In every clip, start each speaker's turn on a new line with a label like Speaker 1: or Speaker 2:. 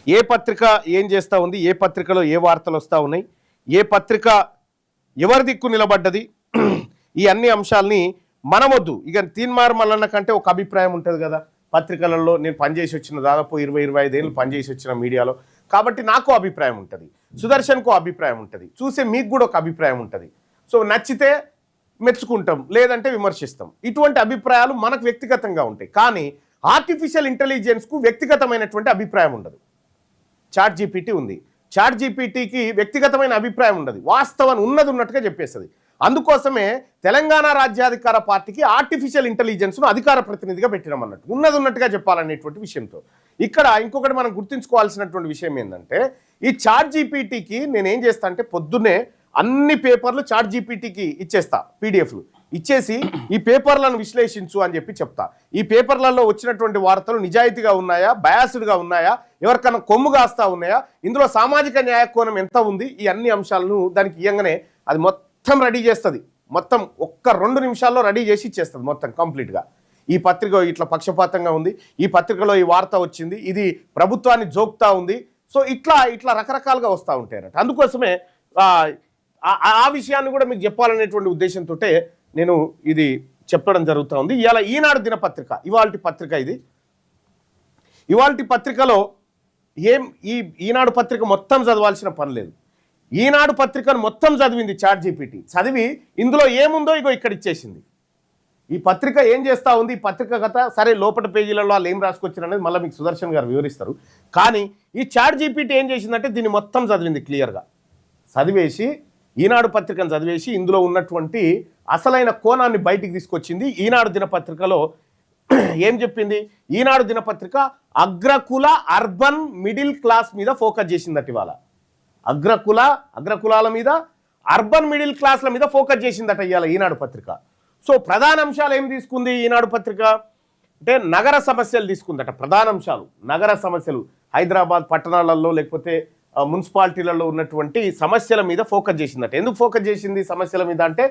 Speaker 1: ఏ పత్రిక ఏం చేస్తూ ఉంది, ఏ పత్రికలో ఏ వార్తలు వస్తూ ఉన్నాయి, ఏ పత్రిక ఎవరి దిక్కు నిలబడ్డది, ఈ అన్ని అంశాలని మనమొద్దు. ఇక తీన్మార్ మల్లన్న కంటే ఒక అభిప్రాయం ఉంటుంది కదా పత్రికలలో. నేను పనిచేసి వచ్చిన దాదాపు 20-25 ఏళ్ళు పనిచేసి వచ్చిన మీడియాలో, కాబట్టి నాకు అభిప్రాయం ఉంటుంది, సుదర్శన్కు అభిప్రాయం ఉంటుంది, చూసే మీకు కూడా ఒక అభిప్రాయం ఉంటుంది. సో నచ్చితే మెచ్చుకుంటాం, లేదంటే విమర్శిస్తాం. ఇటువంటి అభిప్రాయాలు మనకు వ్యక్తిగతంగా ఉంటాయి. కానీ ఆర్టిఫిషియల్ ఇంటెలిజెన్స్కు వ్యక్తిగతమైనటువంటి అభిప్రాయం ఉండదు. చాట్ జీపీటీ ఉంది, చాట్ జీపీటీకి వ్యక్తిగతమైన అభిప్రాయం ఉండదు, వాస్తవాన్ని ఉన్నది ఉన్నట్టుగా చెప్పేస్తుంది. అందుకోసమే తెలంగాణ రాజ్యాధికార పార్టీకి ఆర్టిఫిషియల్ ఇంటెలిజెన్స్ను అధికార ప్రతినిధిగా పెట్టినాం అన్నట్టు, ఉన్నది ఉన్నట్టుగా చెప్పాలనేటువంటి విషయంతో. ఇక్కడ ఇంకొకటి మనం గుర్తుంచుకోవాల్సినటువంటి విషయం ఏంటంటే, ఈ చాట్ జీపీటీకి నేనేం చేస్తా అంటే పొద్దున్నే అన్ని పేపర్లు చాట్ జీపీటీకి ఇచ్చేస్తా, పీడిఎఫ్లు ఇచ్చేసి ఈ పేపర్లను విశ్లేషించు అని చెప్పి చెప్తా. ఈ పేపర్లలో వచ్చినటువంటి వార్తలు నిజాయితీగా ఉన్నాయా, బయాస్డ్గా ఉన్నాయా, ఎవరికన్నా కొమ్ము కాస్తా ఉన్నాయా, ఇందులో సామాజిక న్యాయ కోణం ఎంత ఉంది, ఈ అన్ని అంశాలను దానికి ఇయ్యంగానే అది మొత్తం రెడీ చేస్తుంది. మొత్తం 1-2 నిమిషాల్లో రెడీ చేసి ఇచ్చేస్తుంది మొత్తం కంప్లీట్గా. ఈ పత్రిక ఇట్లా పక్షపాతంగా ఉంది, ఈ పత్రికలో ఈ వార్త వచ్చింది, ఇది ప్రభుత్వాన్ని జోక్తా ఉంది. సో ఇట్లా రకరకాలుగా వస్తూ ఉంటాయి అన్నట్టు. అందుకోసమే ఆ విషయాన్ని కూడా మీకు చెప్పాలనేటువంటి ఉద్దేశంతో నేను ఇది చెప్పడం జరుగుతూ ఉంది. ఇవాళ ఈనాడు దినపత్రిక, ఇవాల్టి పత్రిక ఇది. ఇవాల్టి పత్రికలో ఈనాడు పత్రిక మొత్తం చదవాల్సిన పని లేదు. ఈనాడు పత్రికను మొత్తం చదివింది చాట్ జీపీటీ. చదివి ఇందులో ఏముందో ఇగో ఇక్కడ ఇచ్చేసింది. ఈ పత్రిక ఏం చేస్తూ ఉంది, ఈ పత్రిక కథ సరే లోపల పేజీలలో వాళ్ళు ఏం రాసుకొచ్చారు అనేది మళ్ళీ మీకు సుదర్శన్ గారు వివరిస్తారు. కానీ ఈ చాట్ జీపీటీ ఏం చేసిందంటే దీన్ని మొత్తం చదివింది క్లియర్గా. చదివేసి ఈనాడు పత్రికను చదివేసి ఇందులో ఉన్నటువంటి అసలైన కోణాన్ని బయటికి తీసుకొచ్చింది. ఈనాడు దినపత్రికలో ఏం చెప్పింది, ఈనాడు దినపత్రిక అగ్రకుల అర్బన్ మిడిల్ క్లాస్ మీద ఫోకస్ చేసిందట. ఇవాళ అగ్రకులాల మీద, అర్బన్ మిడిల్ క్లాస్ల మీద ఫోకస్ చేసిందట ఇవాళ ఈనాడు పత్రిక. సో ప్రధాన అంశాలు ఏం తీసుకుంది ఈనాడు పత్రిక అంటే నగర సమస్యలు తీసుకుందట. ప్రధాన అంశాలు నగర సమస్యలు, హైదరాబాద్ పట్టణాలలో లేకపోతే మున్సిపాలిటీలలో ఉన్నటువంటి సమస్యల మీద ఫోకస్ చేసిందట. ఎందుకు ఫోకస్ చేసింది సమస్యల మీద అంటే,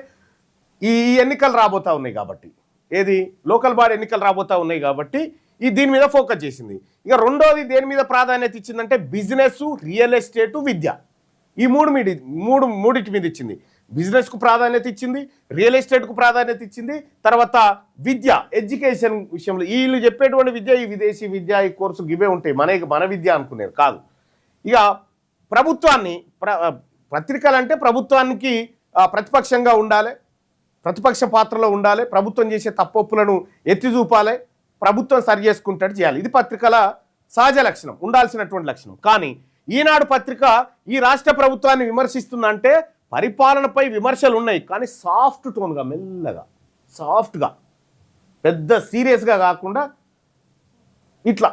Speaker 1: ఈ ఎన్నికలు రాబోతా ఉన్నాయి కాబట్టి, ఏది లోకల్ బాడీ ఎన్నికలు రాబోతా ఉన్నాయి కాబట్టి దీని మీద ఫోకస్ చేసింది. ఇక రెండోది దేని మీద ప్రాధాన్యత ఇచ్చిందంటే బిజినెస్, రియల్ ఎస్టేటు, విద్య, ఈ మూడింటి మీద ఇచ్చింది. బిజినెస్కు ప్రాధాన్యత ఇచ్చింది, రియల్ ఎస్టేట్కు ప్రాధాన్యత ఇచ్చింది, తర్వాత విద్య, ఎడ్యుకేషన్ విషయంలో వీళ్ళు చెప్పేటువంటి విద్య, ఈ విదేశీ విద్య, ఈ కోర్సు ఇవే ఉంటాయి, మన విద్య అనుకునేది కాదు. ఇక ప్రభుత్వాన్ని, పత్రికలు అంటే ప్రభుత్వానికి ప్రతిపక్షంగా ఉండాలి, ప్రతిపక్ష పాత్రలో ఉండాలి, ప్రభుత్వం చేసే తప్పొప్పులను ఎత్తి చూపాలి, ప్రభుత్వం సరి చేసుకుంటాడు చేయాలి. ఇది పత్రికల సహజ లక్షణం, ఉండాల్సినటువంటి లక్షణం. కానీ ఈనాడు పత్రిక ఈ రాష్ట్ర ప్రభుత్వాన్ని విమర్శిస్తుందంటే పరిపాలనపై విమర్శలు ఉన్నాయి, కానీ సాఫ్ట్ టోన్గా, మెల్లగా, సాఫ్ట్గా, పెద్ద సీరియస్గా కాకుండా ఇట్లా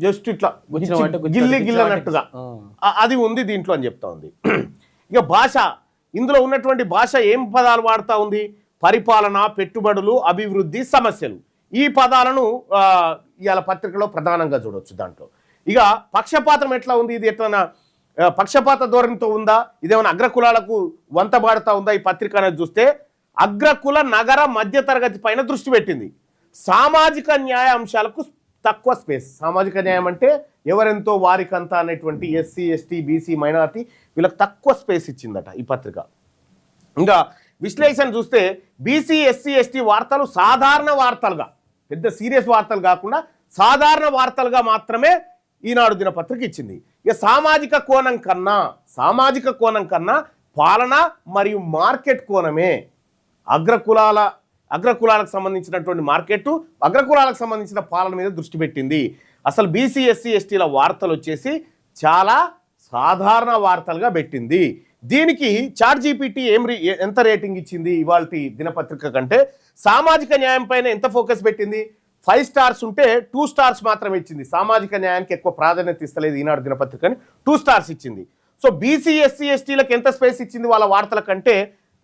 Speaker 1: జస్ట్ ఇట్లా గిల్లన్నట్టుగా అది ఉంది దీంట్లో అని చెప్తా ఉంది. ఇక భాష, ఇందులో ఉన్నటువంటి భాష ఏం పదాలు వాడుతూ ఉంది, పరిపాలన, పెట్టుబడులు, అభివృద్ధి, సమస్యలు, ఈ పదాలను ఇవాళ పత్రికలో ప్రధానంగా చూడవచ్చు. దాంట్లో ఇక పక్షపాతం ఎట్లా ఉంది, ఇది ఎట్లా పక్షపాత ధోరణితో ఉందా, ఇదేమైనా అగ్రకులాలకు వంతబాడుతూ ఉందా ఈ పత్రిక అనేది చూస్తే అగ్రకుల, నగర, మధ్యతరగతి పైన దృష్టి పెట్టింది. సామాజిక న్యాయ అంశాలకు తక్కువ స్పేస్. సామాజిక న్యాయం అంటే ఎవరెంతో వారికంతా అనేటువంటి ఎస్సీ, ఎస్టీ, బీసీ, మైనారిటీ వీళ్ళకి తక్కువ స్పేస్ ఇచ్చిందట ఈ పత్రిక. ఇంకా విశ్లేషణ చూస్తే బీసీ, ఎస్సీ, ఎస్టీ వార్తలు సాధారణ వార్తలుగా, పెద్ద సీరియస్ వార్తలు కాకుండా సాధారణ వార్తలుగా మాత్రమే ఈనాడు దినపత్రిక ఇచ్చింది. ఇక సామాజిక కోణం కన్నా పాలన మరియు మార్కెట్ కోణమే, అగ్రకులాలకు సంబంధించినటువంటి మార్కెట్, అగ్రకులాలకు సంబంధించిన పాలన మీద దృష్టి పెట్టింది. అసలు బీసీ, ఎస్సీ, ఎస్టీల వార్తలు వచ్చేసి చాలా సాధారణ వార్తలుగా పెట్టింది. దీనికి చాట్ జీపీటీ ఎంత రేటింగ్ ఇచ్చింది ఇవాల్టి దినపత్రిక కంటే, సామాజిక న్యాయం పైన ఎంత ఫోకస్ పెట్టింది, 5 స్టార్స్ ఉంటే 2 స్టార్స్ మాత్రమే ఇచ్చింది. సామాజిక న్యాయానికి ఎక్కువ ప్రాధాన్యత ఇస్తలేదు ఈనాడు దినపత్రికని, 2 స్టార్స్ ఇచ్చింది. సో బీసీ, ఎస్సీ, ఎస్టీలకు ఎంత స్పేస్ ఇచ్చింది వాళ్ళ వార్తల కంటే,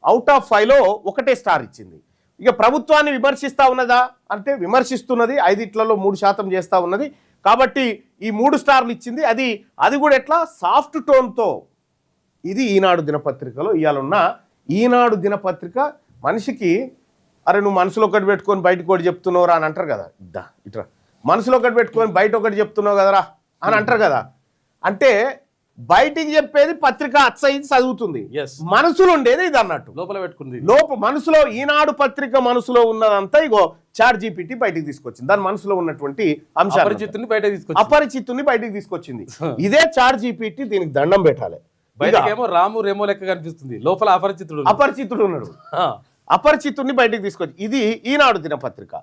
Speaker 1: అవుట్ ఆఫ్ 5లో 1 స్టార్ ఇచ్చింది. ఇక ప్రభుత్వాన్ని విమర్శిస్తూ ఉన్నదా అంటే విమర్శిస్తున్నది, 5ట్లో 3% చేస్తూ ఉన్నది. కాబట్టి ఈ 3 స్టార్లు ఇచ్చింది. అది కూడా ఎట్లా సాఫ్ట్ టోన్తో. ఇది ఈనాడు దినపత్రికలో ఇవాళ ఉన్న ఈనాడు దినపత్రిక. మనిషికి అరే నువ్వు మనసులో ఒకటి పెట్టుకొని బయటకు ఒకటి చెప్తున్నావురా అని అంటారు కదా, ఇట్లా మనసులో ఒకటి పెట్టుకొని బయట ఒకటి చెప్తున్నావు కదరా అని అంటారు కదా. అంటే బయటికి చెప్పేది పత్రిక అచ్చయి చదువుతుంది,
Speaker 2: Yes.
Speaker 1: మనసులో ఉండేది ఇది అన్నట్టు.
Speaker 2: లోపల పెట్టుకుంది.
Speaker 1: మనసులో ఈనాడు పత్రిక మనసులో ఉన్నదంతా ఇగో చాట్ జీపీటీ బయటికి తీసుకొచ్చింది. దాని మనసులో ఉన్నటువంటి అంశాలు
Speaker 2: అపరిచితుని బయట తీసుకొచ్చి
Speaker 1: అపరిచితుని బయటికి తీసుకొచ్చింది. ఇదే చాట్ జీపీటీ, దీనికి దండం పెట్టాలి.
Speaker 2: బయటకేమో రాము రేమో లెక్క కనిపిస్తుంది, లోపల అపరిచితుడు
Speaker 1: అపరిచితుడు ఉన్నాడు. అపరిచితుడిని బయటికి తీసుకొచ్చి ఇది ఈనాడు దినపత్రిక.